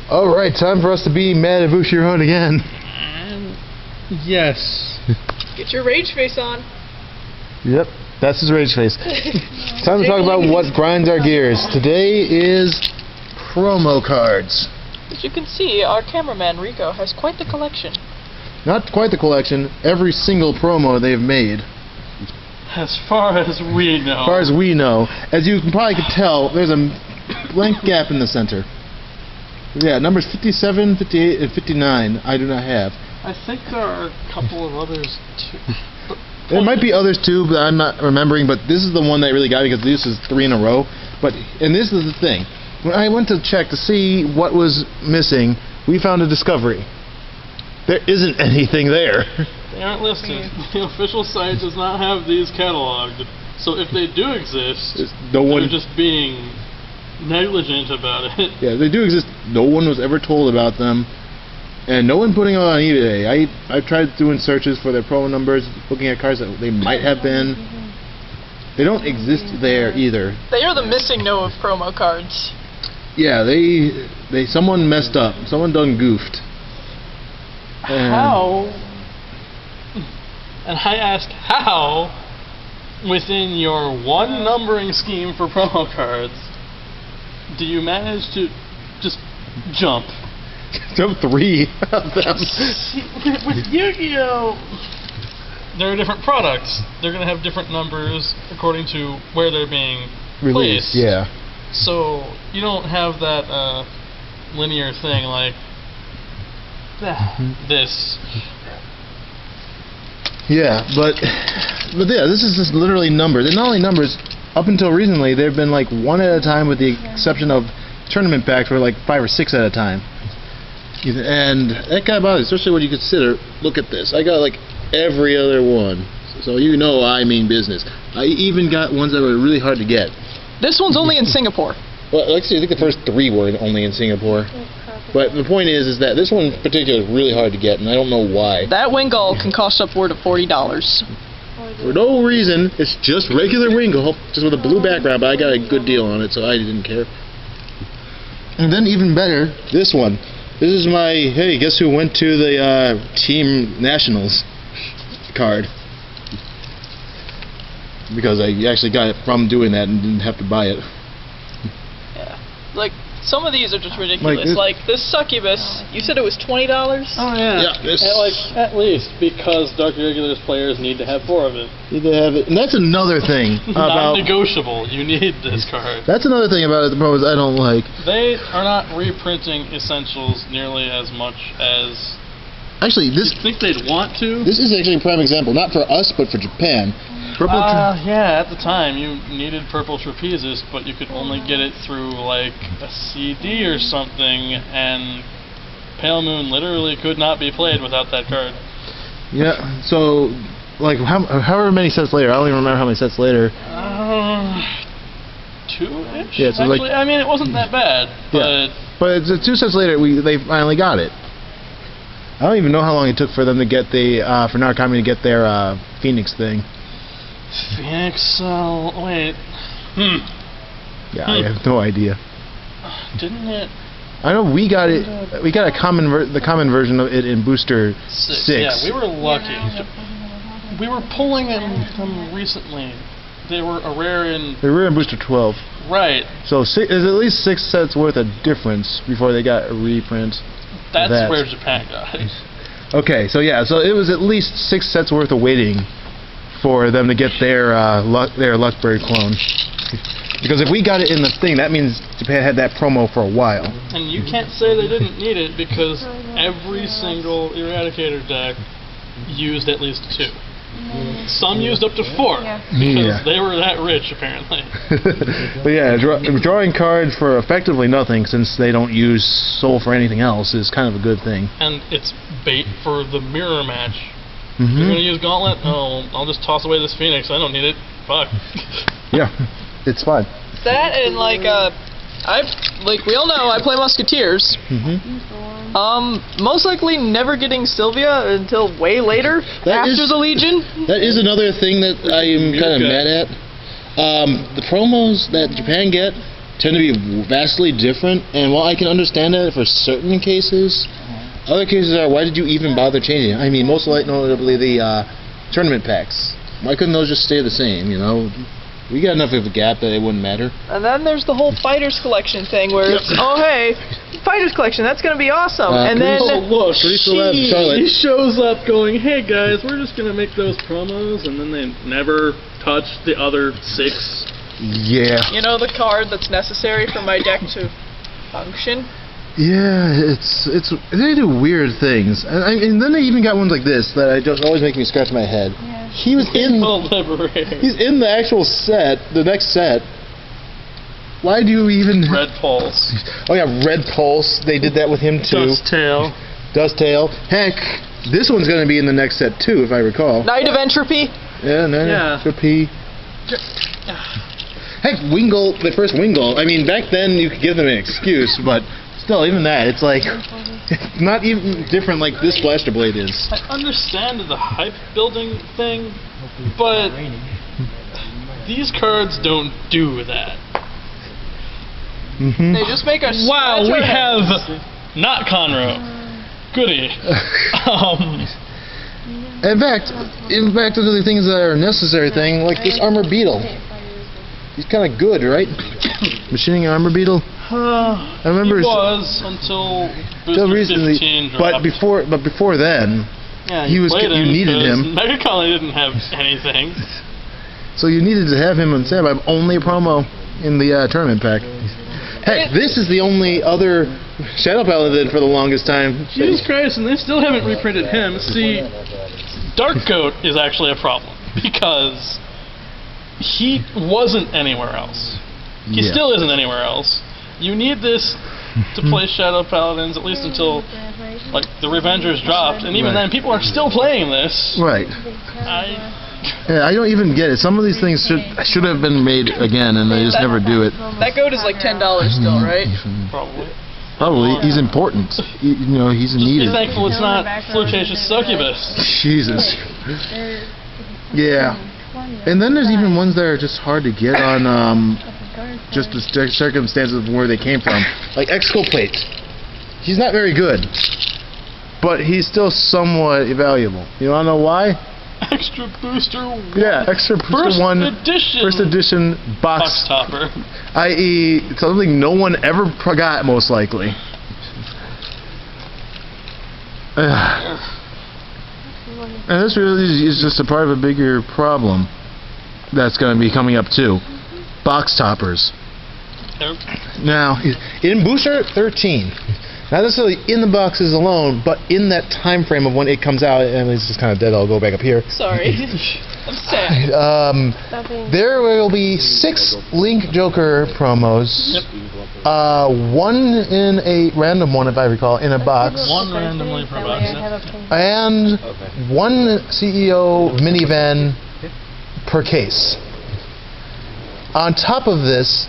Alright, time for us to be mad at Bushiroad again. Yes. Get your rage face on. Yep, that's his rage face. Time to talk about what grinds our gears. Today is promo cards. As you can see, our cameraman Rico has quite the collection. Not quite the collection, every single promo they've made. As far as we know. As far as we know. As you can probably could tell, there's a blank gap in the center. Yeah, numbers 57, 58, and 59 I do not have. I think there are a couple of others too. There might be others too, but I'm not remembering. But this is the one that really got me because this is 3 in a row. And this is the thing. When I went to check to see what was missing, we found a discovery. There isn't anything there. They aren't listed. The official site does not have these cataloged. So if they do exist, they're just being negligent about it. Yeah, they do exist. No one was ever told about them. And no one putting them on eBay. I tried doing searches for their promo numbers, looking at cards that they might have been. They don't exist there either. They are the missing no of promo cards. Yeah, someone messed up. Someone done goofed. And how? And I ask how, within your one numbering scheme for promo cards, do you manage to just jump? Jump 3 of them. With Yu-Gi-Oh! There are different products. They're going to have different numbers according to where they're being released. Placed. Yeah. So you don't have that linear thing like this. Yeah, but yeah, this is just literally numbers. And not only numbers, up until recently, they've been like 1 at a time with the exception of tournament packs were like 5 or 6 at a time. And that kind of bothers, especially when you consider, look at this. I got like every other one. So you know I mean business. I even got ones that were really hard to get. This one's only in Singapore. Well, actually, I think the first 3 were only in Singapore. But the point is that this one in particular is really hard to get, and I don't know why. That Wingull can cost upward of $40. For no reason, it's just regular Wingull, just with a blue background, but I got a good deal on it, so I didn't care. And then even better, this one. This is my, hey, guess who went to the Team Nationals card. Because I actually got it from doing that and didn't have to buy it. Yeah. Like, some of these are just ridiculous. Like this Succubus, you said it was $20? Oh yeah. At least because Dark Irregulars players need to have 4 of it. Need to have it, and that's another thing about non-negotiable. You need this card. That's another thing about it. The promos I don't like. They are not reprinting Essentials nearly as much as. Actually, this. You think they'd want to? This is actually a prime example, not for us, but for Japan. Yeah, at the time you needed Purple Trapezist, but you could only get it through like a CD or something, and Pale Moon literally could not be played without that card. Yeah, so like however many sets later, I don't even remember how many sets later. 2-ish. Yeah, so actually, I mean it wasn't that bad, but it's 2 sets later they finally got it. I don't even know how long it took for them to get for Narukami to get their Phoenix thing. Phoenix, wait. Yeah, I have no idea. Didn't it? I know we got it. We got the common version of it in Booster 6. Yeah, we were lucky. We were pulling them recently. They were a rare in. They were in Booster 12. Right. So there's at least 6 sets worth of difference before they got a reprint. That's where Japan got it. Okay, so yeah, so it was at least 6 sets worth of waiting for them to get their Luxbury clone. Because if we got it in the thing, that means Japan had that promo for a while. And you can't say they didn't need it because every single Eradicator deck used at least 2. Some used up to 4 because they were that rich apparently. But yeah, drawing cards for effectively nothing since they don't use Soul for anything else is kind of a good thing. And it's bait for the mirror match. You're gonna use Gauntlet? Oh, I'll just toss away this Phoenix. I don't need it. Fuck. Yeah, it's fine. That and like we all know I play Musketeers. Most likely never getting Sylvia until way later after the Legion. That is another thing that I am kind of mad at. The promos that Japan get tend to be vastly different. And while I can understand that for certain cases, other cases are, why did you even bother changing it? I mean, most notably the tournament packs. Why couldn't those just stay the same, you know? We got enough of a gap that it wouldn't matter. And then there's the whole Fighters Collection thing where it's, oh hey, Fighters Collection, that's going to be awesome. And then, oh look, Charlotte. he shows up going, hey guys, we're just going to make those promos, and then they never touch the other 6. Yeah. You know the card that's necessary for my deck to function? Yeah, they do weird things. And then they even got ones like this that just always make me scratch my head. Yeah. He was he's in the actual set, the next set. Why do you even... Red Pulse. Oh yeah, Red Pulse. They did that with him too. Dust Tail. Heck, this one's going to be in the next set too, if I recall. Night of Entropy. Yeah, Night of Entropy. Heck, Wingull, the first Wingull. I mean, back then you could give them an excuse, but still, even that, it's like... not even different like this Blaster Blade is. I understand the hype building thing, but these cards don't do that. They just make us. Wow, we have not Conroe. Goody. In fact, those are the things that are a necessary thing, like this Armor Beetle. He's kind of good, right? Machining Armor Beetle. I remember he was until recently, 15 dropped. but before then, you needed him. Mega Colony didn't have anything. So you needed to have him on standby. Only a promo in the tournament pack. Heck, this is the only other Shadow Paladin for the longest time. Jesus Christ, and they still haven't reprinted him. See, Dark Goat is actually a problem because he wasn't anywhere else. He still isn't anywhere else. You need this to play Shadow Paladins at least until like the Revengers dropped, and even then people are still playing this. Right. I don't even get it. Some of these things should have been made again, and they just never do it. That goat is like $10 still, right? Probably. He's important. He's needed. Be thankful it's not Flirtatious Succubus. Jesus. Yeah. And then there's even ones that are just hard to get on just the circumstances of where they came from. Like Exculpate. He's not very good, but he's still somewhat valuable. You wanna know why? Extra Booster 1. Yeah, Extra Booster 1. First edition box topper. I.e., something no one ever got, most likely. And this really is just a part of a bigger problem that's going to be coming up too. Box toppers. Now, in Booster 13, not necessarily in the boxes alone, but in that time frame of when it comes out, and it's just kind of dead, I'll go back up here. Sorry. I'm sad. There will be 6 Link Joker promos. One in a random one, if I recall, in a box. One randomly per box. And one CEO minivan per case. On top of this,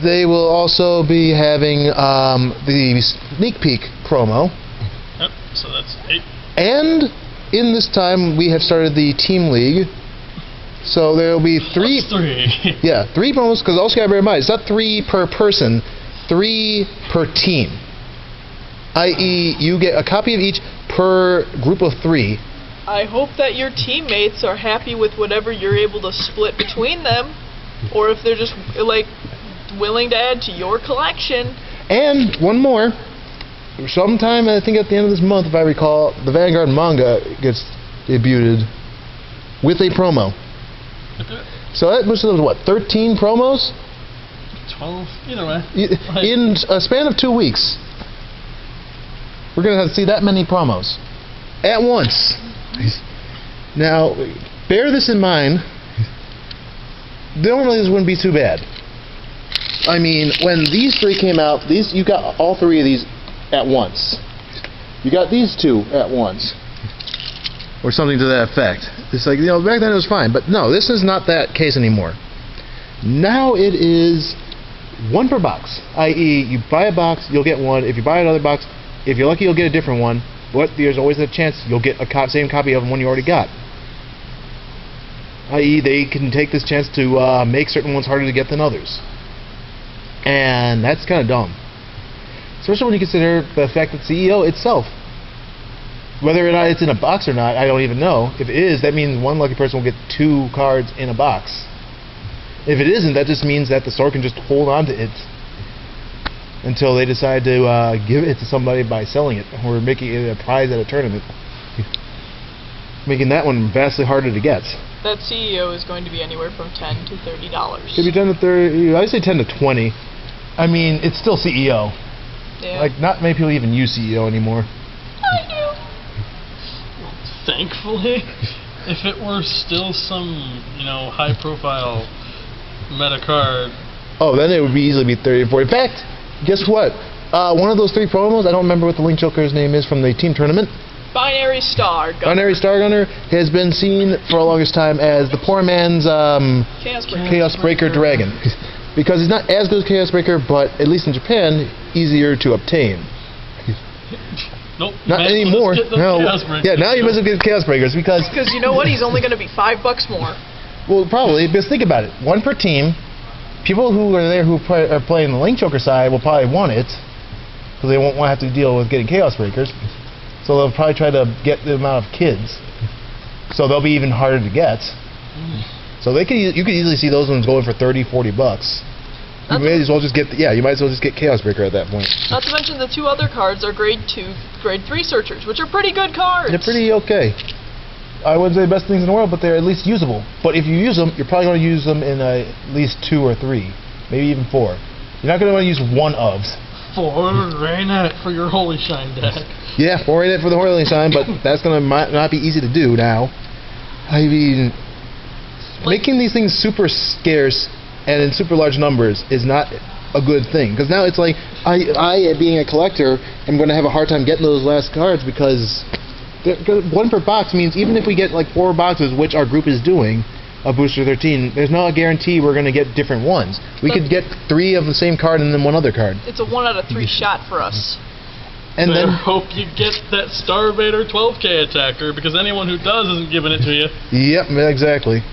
they will also be having the sneak peek promo. Yep, so that's 8. And in this time, we have started the Team League. So there will be 3. That's 3. Yeah, 3 promos, because also got to bear in mind, it's not 3 per person, 3 per team. I.e., you get a copy of each per group of 3. I hope that your teammates are happy with whatever you're able to split between them, or if they're just, like, willing to add to your collection. And one more. Sometime, I think at the end of this month, if I recall, the Vanguard manga gets debuted with a promo. So that was, what, 13 promos? 12, either way. In a span of 2 weeks. We're going to have to see that many promos. At once. Now, bear this in mind. Normally this wouldn't be too bad. I mean, when these 3 came out, you got all 3 of these at once. You got these 2 at once. Or something to that effect. It's like, back then it was fine. But no, this is not that case anymore. Now it is 1 per box. I.e., you buy a box, you'll get 1. If you buy another box, if you're lucky, you'll get a different one. But there's always a chance you'll get a same copy of one you already got. I.e., they can take this chance to make certain ones harder to get than others. And that's kind of dumb. Especially when you consider the fact that CEO itself, whether or not it's in a box or not, I don't even know. If it is, that means one lucky person will get 2 cards in a box. If it isn't, that just means that the store can just hold on to it until they decide to give it to somebody by selling it or making it a prize at a tournament. Making that one vastly harder to get. That CEO is going to be anywhere from $10 to $30. Could be 10 to 30. I say 10 to 20. I mean, it's still CEO. Yeah. Like, not many people even use CEO anymore. I do. Thankfully, if it were still some, high-profile meta card. Oh, then it would be easily be 30 or 40. In fact, guess what? One of those 3 promos, I don't remember what the Link Joker's name is from the team tournament. Binary Star Gunner. Binary Star Gunner has been seen for the longest time as the poor man's Chaos Breaker Dragon. Because he's not as good as Chaos Breaker, but at least in Japan, easier to obtain. Nope. Not anymore. No. Yeah, now you must get Chaos Breakers because you know what? He's only going to be $5 more. Well, probably, because think about it. 1 per team. People who are there who are playing the Link Joker side will probably want it because they won't want to have to deal with getting Chaos Breakers. So they'll probably try to get the amount of kids. So they'll be even harder to get. So you could easily see those ones going for $30, $40. You might as well just get Chaos Breaker at that point. Not to mention the 2 other cards are grade 2, grade 3 searchers, which are pretty good cards. They're pretty okay. I wouldn't say the best things in the world, but they're at least usable. But if you use them, you're probably going to use them in at least 2 or 3, maybe even 4. You're not going to want to use 1 ofs. 4 Rant for your Holy Shine deck. Yeah, 4 Rant for the Holy Shine, but that's going to not be easy to do now. I mean, making these things super scarce and in super large numbers is not a good thing. Because now it's like, I, being a collector, am going to have a hard time getting those last cards because 1 per box means even if we get like 4 boxes, which our group is doing, of Booster 13, there's no guarantee we're going to get different ones. We could get 3 of the same card and then 1 other card. It's a 1 out of 3 shot for us. And then hope you get that Star Vader 12K attacker, because anyone who does isn't giving it to you. Yep, exactly.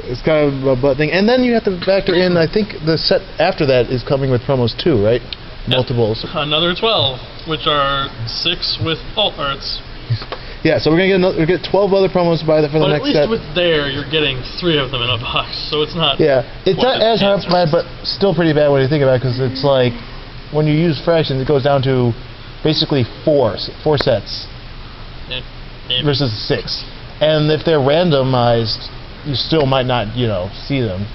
It's kind of a butt thing. And then you have to factor in, I think the set after that is coming with promos too, right? Multiples. Another 12, which are 6 with alt arts. Yeah, so we're gonna get 12 other promos for the next set. But at least with you're getting 3 of them in a box, so it's not. Yeah, it's not as bad, but still pretty bad when you think about it, because it's like when you use fractions, it goes down to basically 4 sets versus 6, and if they're randomized, you still might not, see them.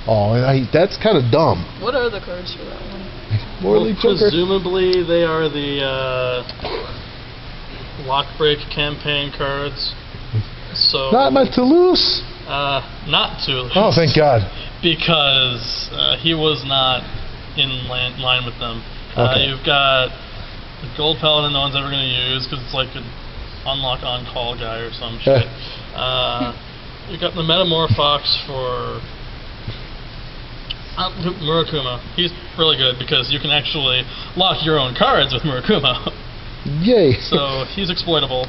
Oh, that's kind of dumb. What are the cards for that one? Presumably they are the lock break campaign cards. So not my Toulouse. Not Toulouse. Oh, thank God. Because he was not in line with them. Okay. You've got the Gold Paladin, no one's ever going to use because it's like an unlock on call guy or some shit. You've got the Metamorphox for Murakuma. He's really good because you can actually lock your own cards with Murakuma. Yay! So he's exploitable.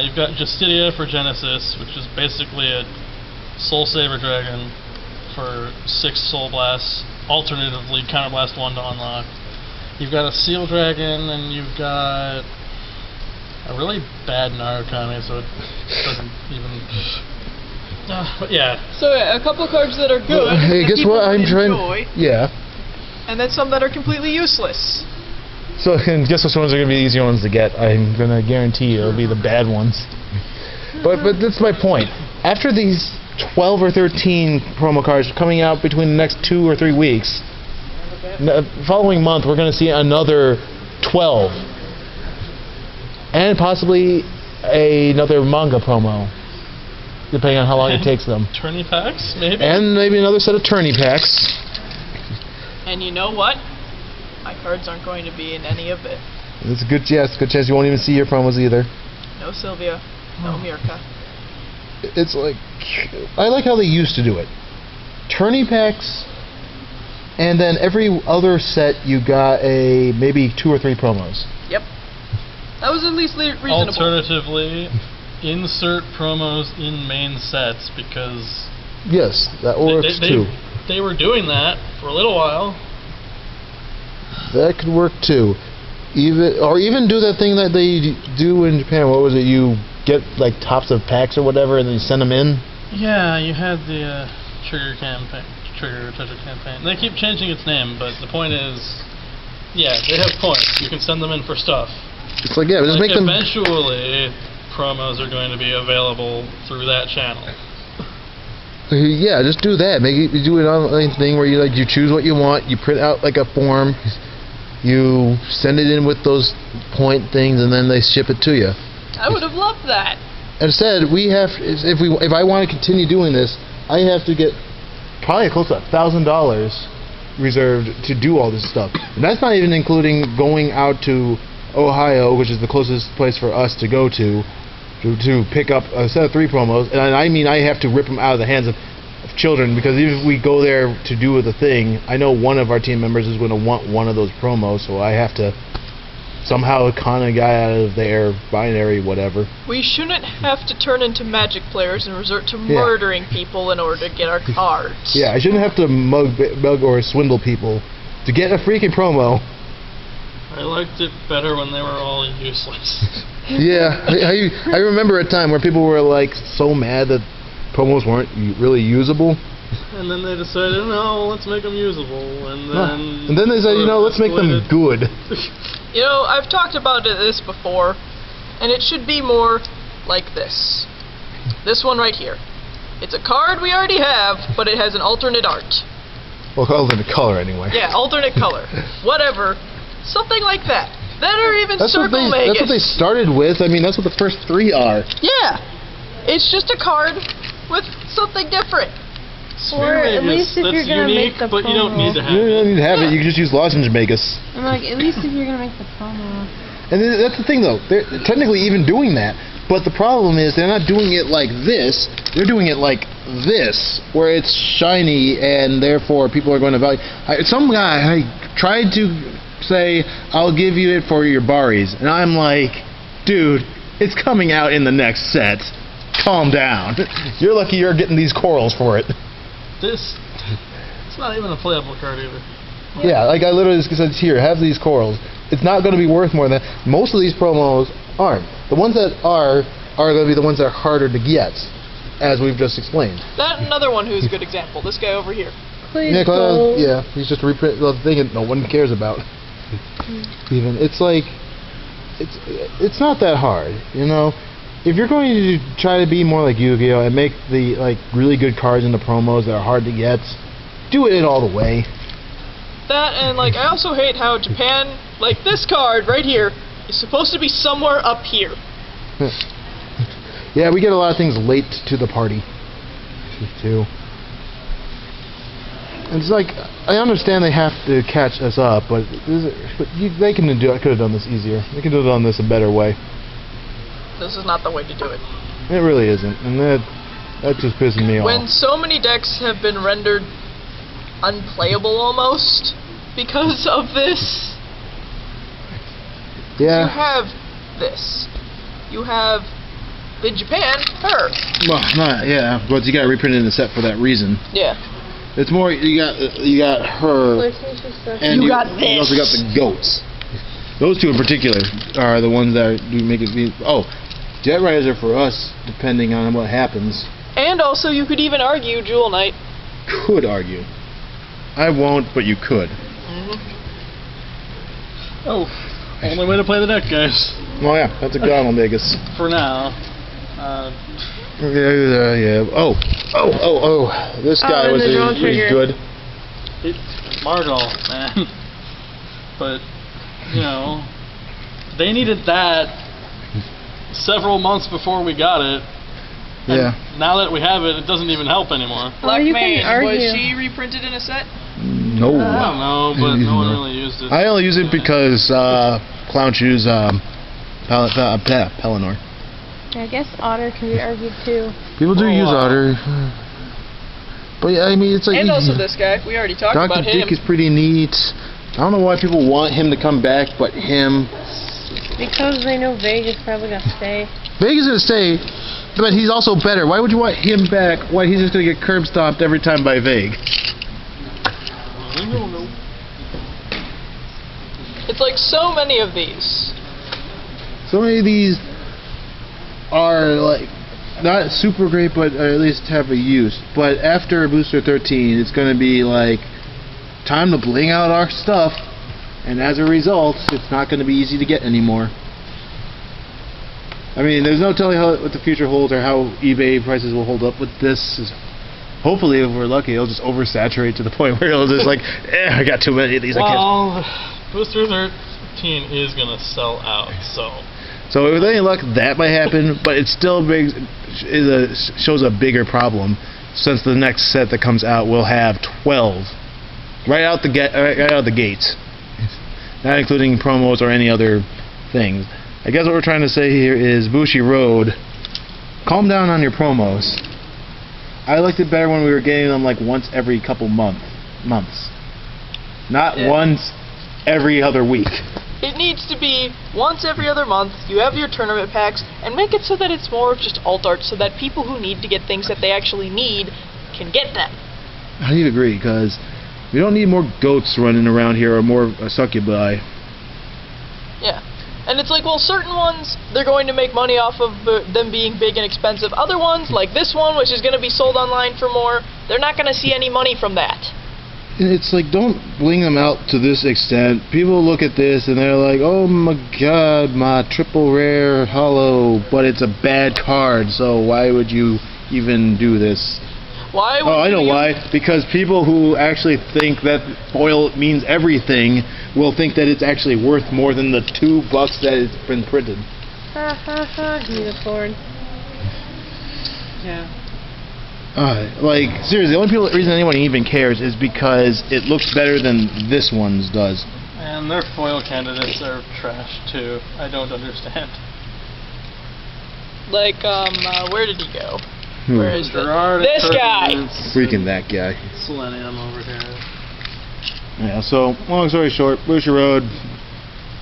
You've got Justitia for Genesis, which is basically a Soul Saver Dragon for 6 Soul Blasts, alternatively Counterblast 1 to unlock. You've got a Seal Dragon, and you've got a really bad Narukami, so it doesn't even... but yeah. So a couple cards that are good. Hey, guess what? I'm trying. Yeah. And then some that are completely useless. So, and guess which ones are going to be the easier ones to get? I'm going to guarantee it'll be the bad ones. But that's my point. After these 12 or 13 promo cards coming out between the next 2 or 3 weeks, the following month we're going to see another 12. And possibly another manga promo, depending on how long it takes them. Tourney packs, maybe? And maybe another set of tourney packs. And you know what? My cards aren't going to be in any of it. It's a good chance you won't even see your promos either. No Sylvia, no Mirka. It's like, I like how they used to do it. Tourney packs, and then every other set you got maybe 2 or 3 promos. Yep. That was at least reasonable. Alternatively, insert promos in main sets, because... Yes, that works too. They were doing that for a little while. That could work too. Even do that thing that they do in Japan. What was it? You get like tops of packs or whatever, and then you send them in. Yeah, you had the Trigger Treasure campaign. They keep changing its name, but the point is, yeah, they have points. You can send them in for stuff. It's like, yeah, just make them. Eventually, promos are going to be available through that channel. Yeah, just do that. You do an online thing where you choose what you want. You print out like a form. You send it in with those point things, and then they ship it to you. I would have loved that. Instead, if I want to continue doing this, I have to get probably close to $1,000 reserved to do all this stuff, and that's not even including going out to Ohio, which is the closest place for us to go to pick up a set of 3 promos. And I mean, I have to rip them out of the hands of children, because even if we go there to do the thing, I know one of our team members is going to want one of those promos, so I have to somehow con a guy out of their binary whatever. We shouldn't have to turn into Magic players and resort to murdering people in order to get our cards. Yeah, I shouldn't have to mug or swindle people to get a freaking promo. I liked it better when they were all useless. Yeah, I remember a time where people were like so mad that promos weren't really usable. And then they decided, no, let's make them usable. And then they said, let's make them good. I've talked about this before, and it should be more like this. This one right here. It's a card we already have, but it has an alternate art. Well, alternate color anyway. Yeah, alternate color. Whatever. Something like that. That or even Circle Magus. That's what they started with. I mean, that's what the first 3 are. Yeah. It's just a card with something different. Or at least if you're going to make the promo. But you don't need to have it. You don't need to have it. You can just use Lozenge Magus. I'm like, at least if you're going to make the promo. And that's the thing, though. They're technically even doing that. But the problem is they're not doing it like this. They're doing it like this, where it's shiny, and therefore people are going to value. Some guy tried to say, I'll give you it for your Baris. And I'm like, dude, it's coming out in the next set. Calm down. You're lucky you're getting these corals for it. It's not even a playable card either. Yeah, like I literally just said, here, have these corals. It's not going to be worth more than that. Most of these promos aren't. The ones that are going to be the ones that are harder to get, as we've just explained. That another one who's a good example. This guy over here. Yeah, he's just a reprint of the thing that no one cares about. Even it's like it's not that hard, If you're going to try to be more like Yu-Gi-Oh and make the really good cards in the promos that are hard to get, do it all the way. That and I also hate how Japan, this card right here, is supposed to be somewhere up here. Yeah, we get a lot of things late to the party too. It's I understand they have to catch us up, but they could have done this easier. They could have done this a better way. This is not the way to do it. It really isn't, and that just pisses me off. When so many decks have been rendered unplayable almost because of this. Yeah. You have this. You have in Japan her. Well, but you got to reprint it in the set for that reason. Yeah. It's more you got her, and you got this. You also got the goats. Those 2 in particular are the ones that do make it. Jet Riders are for us, depending on what happens. And also, you could even argue Jewel Knight. Could argue. I won't, but you could. Oh, only way to play the deck, guys. Oh yeah, that's a god Magus. For now. Yeah. Oh. This guy was good. Margall, man. But, they needed that several months before we got it. Yeah. Now that we have it, it doesn't even help anymore. Black Mane, was she reprinted in a set? No. I don't know, but no one really used it. I only use it because Clown Shoes Pelennor. I guess Otter can be argued too. People do use Otter. But yeah, I mean, it's and also this guy. We already talked about him. Dr. Dick is pretty neat. I don't know why people want him to come back, but him. Because they know Vega's probably going to stay. Vega's going to stay, but he's also better. Why would you want him back? Why, he's just going to get curb stomped every time by Vague. like so many of these. So many of these are like not super great, but at least have a use. But after Booster 13, it's going to be like time to bling out our stuff, and as a result, it's not going to be easy to get anymore. I mean, there's no telling what the future holds or how eBay prices will hold up with this. Hopefully, if we're lucky, it'll just oversaturate to the point where it'll just like, I got too many of these. Well, Booster 13 is gonna sell out, so. So with any luck, that might happen, but it still shows a bigger problem, since the next set that comes out will have 12 right out the gates, not including promos or any other things. I guess what we're trying to say here is Bushiroad, calm down on your promos. I liked it better when we were getting them like once every couple months. Not once every other week. It needs to be once every other month. You have your tournament packs, and make it so that it's more of just alt art, so that people who need to get things that they actually need can get them. I need to agree, because we don't need more goats running around here or more succubi. Yeah. And it's like, well, certain ones, they're going to make money off of them being big and expensive. Other ones, like this one, which is going to be sold online for more, they're not going to see any money from that. And it's like, don't bling them out to this extent. People look at this and they're like, oh my god, my triple rare hollow, but it's a bad card, so why would you even do this? Why would I know why. Because people who actually think that foil means everything will think that it's actually worth more than the $2 that it's been printed. Ha ha ha, unicorn. Yeah. Like, seriously, the only reason anyone even cares is because it looks better than this one's does. And their foil candidates are trash too. I don't understand. Like, where did he go? Hmm. Where is this guy? Freaking that guy. Selenium over here. Yeah, so, long story short, Bushiroad,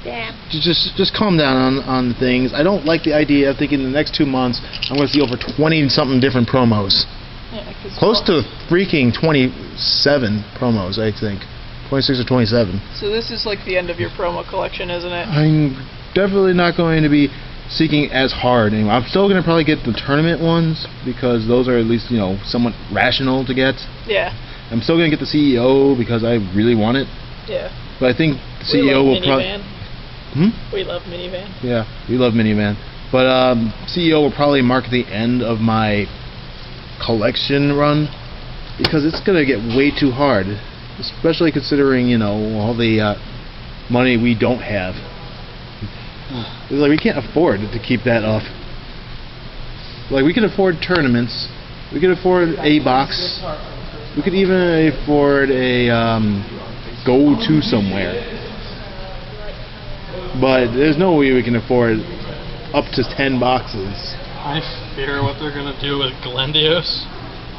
Damn. just calm down on things. I don't like the idea of thinking in the next 2 months I'm going to see over 20-something different promos. Yeah, Close to freaking 27 promos, I think. 26 or 27. So this is like the end of your promo collection, isn't it? I'm definitely not going to be seeking as hard anymore. I'm still going to probably get the tournament ones, because those are at least, somewhat rational to get. Yeah. I'm still going to get the CEO because I really want it. Yeah. But I think the CEO will probably... We love Minivan. Yeah, we love Minivan. But CEO will probably mark the end of my collection run, because it's going to get way too hard, especially considering, all the money we don't have. It's like we can't afford to keep that up. Like, we can afford tournaments, we can afford a box, we could even afford a go to somewhere. But there's no way we can afford up to 10 boxes. I fear what they're gonna do with Glendios.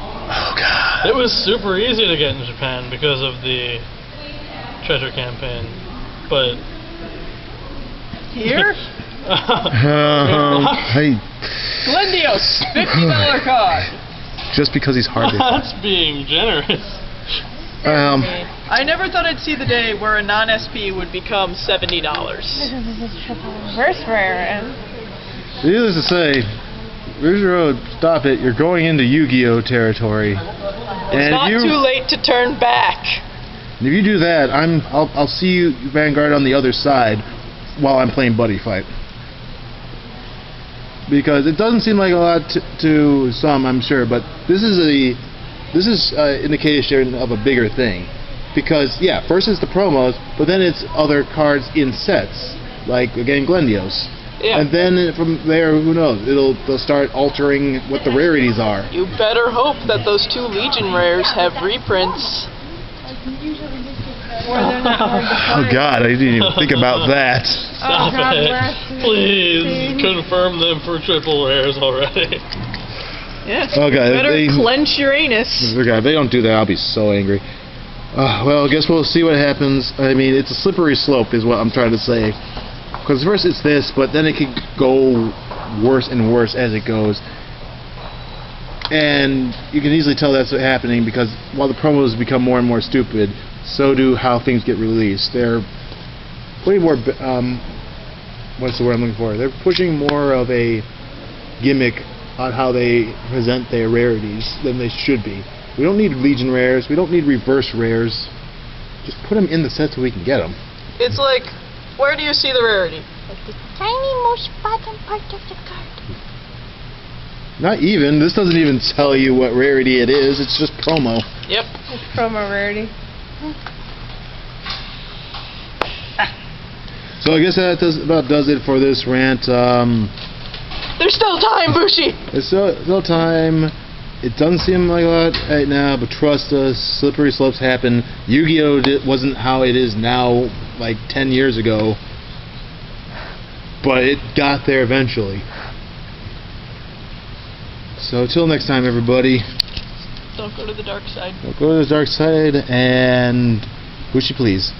Oh god. It was super easy to get in Japan because of the treasure campaign, but here? Glendios, $50 card. Just because he's hard to... That's being generous. I never thought I'd see the day where a non-SP would become $70. Reverse rare. Needless to say, Bushiroad, stop it. You're going into Yu-Gi-Oh territory. It's not too late to turn back. And if you do that, I'll see you, Vanguard, on the other side while I'm playing Buddy Fight. Because it doesn't seem like a lot to some, I'm sure, but this is indication of a bigger thing. Because, yeah, first it's the promos, but then it's other cards in sets, like, again, Glendios. Yeah. And then from there, who knows, they'll start altering what the rarities are. You better hope that those 2 Legion rares have reprints. Oh god, I didn't even think about that. Stop it. Please confirm them for triple rares already. Yeah. Okay, Better clench your anus. Okay, if they don't do that, I'll be so angry. Well, I guess we'll see what happens. I mean, it's a slippery slope is what I'm trying to say. Because first it's this, but then it could go worse and worse as it goes. And you can easily tell that's what's happening, because while the promos become more and more stupid, so do how things get released. They're putting more. What's the word I'm looking for? They're pushing more of a gimmick on how they present their rarities than they should be. We don't need Legion rares. We don't need reverse rares. Just put them in the set so we can get them. It's like, where do you see the rarity? At the tiny most bottom part of the card. Not even. This doesn't even tell you what rarity it is. It's just promo. Yep. It's promo rarity. So I guess that about does it for this rant. There's still time, Bushi! It's still time. It doesn't seem like a lot right now, but trust us, slippery slopes happen. Yu-Gi-Oh! Wasn't how it is now, like 10 years ago. But it got there eventually. So till next time, everybody. Don't go to the dark side. Don't go to the dark side, and Bushi, please.